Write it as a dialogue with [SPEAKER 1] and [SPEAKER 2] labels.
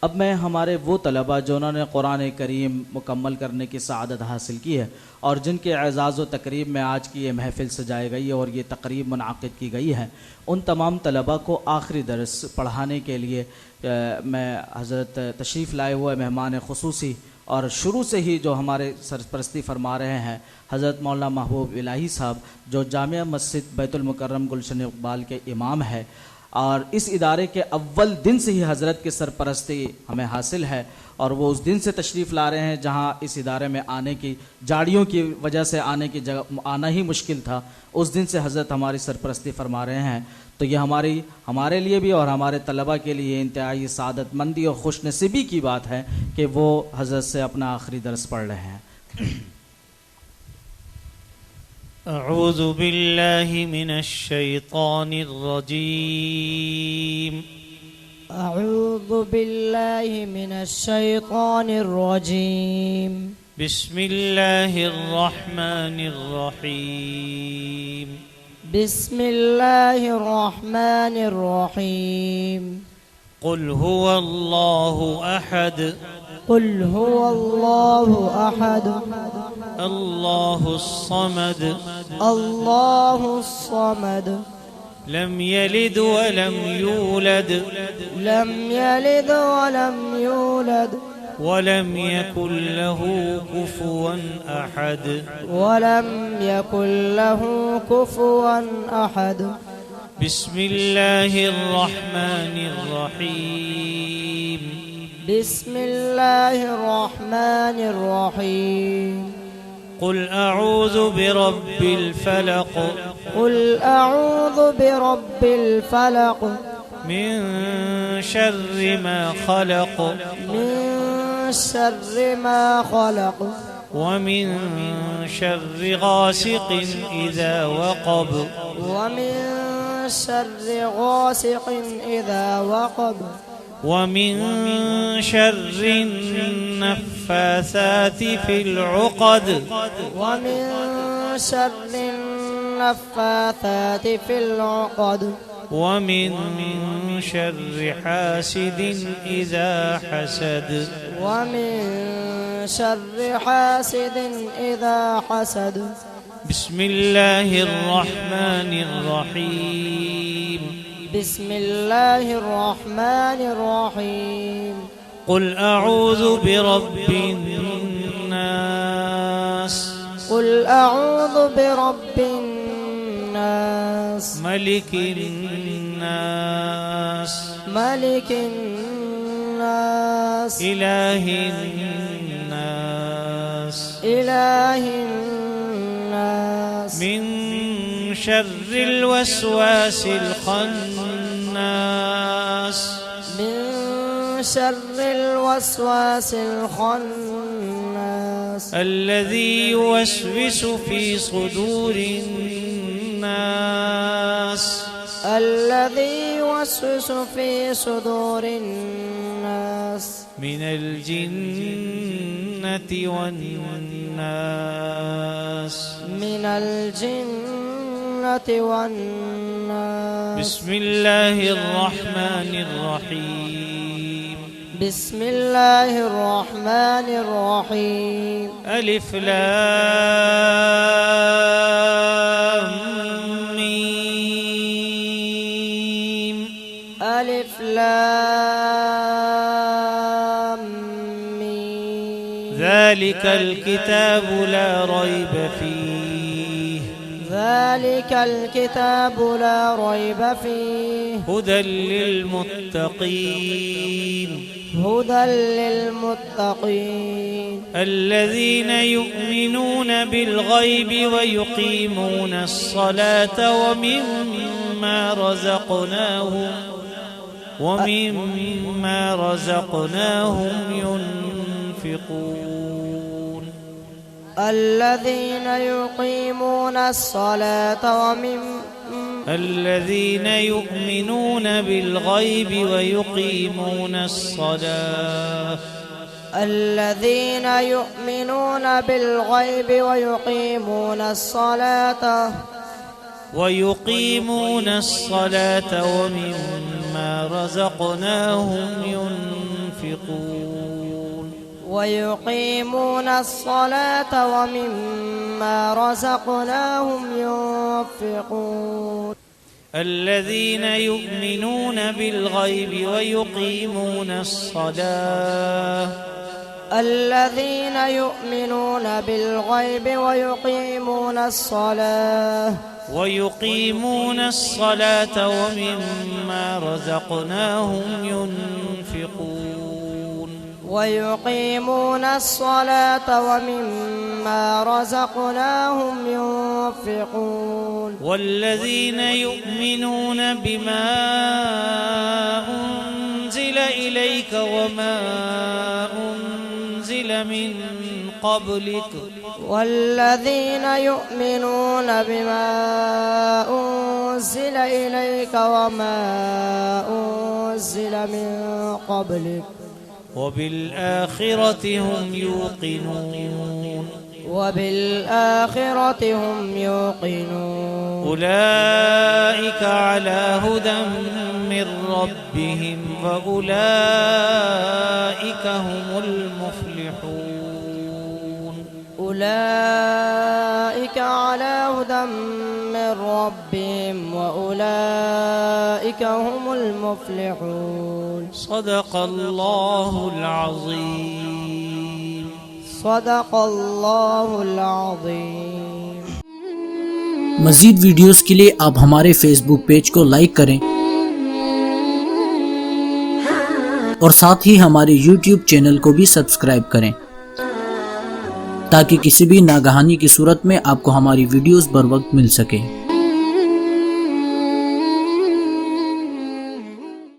[SPEAKER 1] अब मैं हमारे वो तलबा जो उन्होंने कुरान करीम मुकम्मल करने की सआदत हासिल की है और जिनके एज़ाज़ व तकरीब में आज की ये महफ़िल सजाई गई है और ये तकरीब मुनाक़िद की गई है, उन तमाम तलबा को आखिरी दर्स पढ़ाने के लिए मैं हज़रत तशरीफ़ लाए हुए मेहमान ख़ुसूसी और शुरू से ही जो हमारे सरपरस्ती फरमा रहे हैं हज़रत मौलाना महबूब इलाही साहब, जो जामिया मस्जिद बैतुल मुकर्रम गुलशन इक़बाल के इमाम है और इस इदारे के अव्वल दिन से ही हज़रत की सरपरस्ती हमें हासिल है और वो उस दिन से तशरीफ़ ला रहे हैं जहाँ इस इदारे में आने की झाड़ियों की वजह से आना ही मुश्किल था। उस दिन से हज़रत हमारी सरपरस्ती फरमा रहे हैं। तो ये हमारे लिए भी और हमारे तलबा के लिए इंतहाई सादतमंदी और खुशनसीबी की बात है कि वो हज़रत से अपना आखिरी दर्स पढ़ रहे हैं।
[SPEAKER 2] अऊज़ु बिल्लाहि मिनश शैतानिर रजीम।
[SPEAKER 3] अऊज़ु बिल्लाहि मिनश शैतानिर रजीम।
[SPEAKER 2] बिस्मिल्लाहिर रहमानिर रहीम।
[SPEAKER 3] बिस्मिल्लाहिर रहमानिर रहीम।
[SPEAKER 2] कुल हुवल्लाहु अहद।
[SPEAKER 3] कुल हुवल्लाहु अहद।
[SPEAKER 2] अल्लाहुस समद।
[SPEAKER 3] अल्लाहुस समद।
[SPEAKER 2] लम यलिद वलम यूलद।
[SPEAKER 3] लम यलिद वलम यूलद।
[SPEAKER 2] वलम यकुल लहू कुफुवन अहद।
[SPEAKER 3] वलम यकुल लहू कुफुवन अहद।
[SPEAKER 2] बिस्मिल्लाहिर रहमानिर रहीम।
[SPEAKER 3] बिस्मिल्लाहिर रहमानिर रहीम।
[SPEAKER 2] कुल अऊज़ु बिरब्बिल फलक।
[SPEAKER 3] कुल अऊज़ु बिरब्बिल फलक।
[SPEAKER 2] मिन शर्रि मा खलक।
[SPEAKER 3] मिन शर्रि मा खलक।
[SPEAKER 2] वमिन शर्रि गासिक़िन इज़ा वक़ब।
[SPEAKER 3] वमिन शर्रि गासिक़िन इज़ा वक़ब।
[SPEAKER 2] वमिन शर्रि नफ़्फ़ासाति फ़िल उक़द।
[SPEAKER 3] वमिन शर्रि नफ़्फ़ासाति फ़िल उक़द।
[SPEAKER 2] वमिन शर्रि हासिदिन इज़ा हसद।
[SPEAKER 3] वमिन शर्रि हासिदिन इज़ा हसद।
[SPEAKER 2] बिस्मिल्लाहिर रहमानिर रहीम।
[SPEAKER 3] बिस्मिल्लाहिर रहमानिर रहीम।
[SPEAKER 2] कुल अऊज़ु बिरब्बिन नास।
[SPEAKER 3] कुल अऊज़ु बिरब्बिन नास।
[SPEAKER 2] मलिकिन नास।
[SPEAKER 3] मलिकिन नास।
[SPEAKER 2] इलाहिन नास।
[SPEAKER 3] इलाहिन नास।
[SPEAKER 2] मिन शर्रिल वस्वासिल खन्नास।
[SPEAKER 3] मिन शर्रिल वस्वासिल खन्नास।
[SPEAKER 2] अल्लज़ी युवस्विसु फी सुदूरिन नास।
[SPEAKER 3] الذي يوسوس في صدور الناس
[SPEAKER 2] من الجنة والناس.
[SPEAKER 3] من الجنة والناس.
[SPEAKER 2] بسم الله الرحمن الرحيم.
[SPEAKER 3] بسم الله الرحمن الرحيم.
[SPEAKER 2] ألف لام ميم.
[SPEAKER 3] ألف لام ميم.
[SPEAKER 2] ذلك الكتاب لا ريب فيه.
[SPEAKER 3] ذلك الكتاب لا ريب فيه.
[SPEAKER 2] هدى للمتقين.
[SPEAKER 3] هدى للمتقين.
[SPEAKER 2] الذين يؤمنون بالغيب ويقيمون الصلاة ومما رزقناهم ينفقون.
[SPEAKER 3] الذين يقيمون الصلاة
[SPEAKER 2] الذين يؤمنون بالغيب ويقيمون الصلاة.
[SPEAKER 3] الذين يؤمنون بالغيب ويقيمون الصلاة ومما رزقناهم ينفقون. ويقيمون الصلاة ومما رزقناهم ينفقون
[SPEAKER 2] الذين يؤمنون بالغيب ويقيمون الصلاة
[SPEAKER 3] الذين يؤمنون بالغيب ويقيمون الصلاة ومما رزقناهم ينفقون
[SPEAKER 2] والذين يؤمنون بما أنزل إليك وما أنزل من قبلك
[SPEAKER 3] والذين يؤمنون بما أنزل إليك وما أنزل من قبلك
[SPEAKER 2] وبالآخرة هم يوقنون أولئك على هدى من ربهم وأولئك هم المفلحون
[SPEAKER 3] أولئك على هدى من ربهم وأولئك هم المفلحون
[SPEAKER 2] صدق الله العظيم
[SPEAKER 3] صدق الله العظيم।
[SPEAKER 4] मजीद वीडियोस के लिए आप हमारे फेसबुक पेज को लाइक करें और साथ ही हमारे यूट्यूब चैनल को भी सब्सक्राइब करें ताकि किसी भी नागहानी की सूरत में आपको हमारी वीडियोस बर वक्त मिल सके।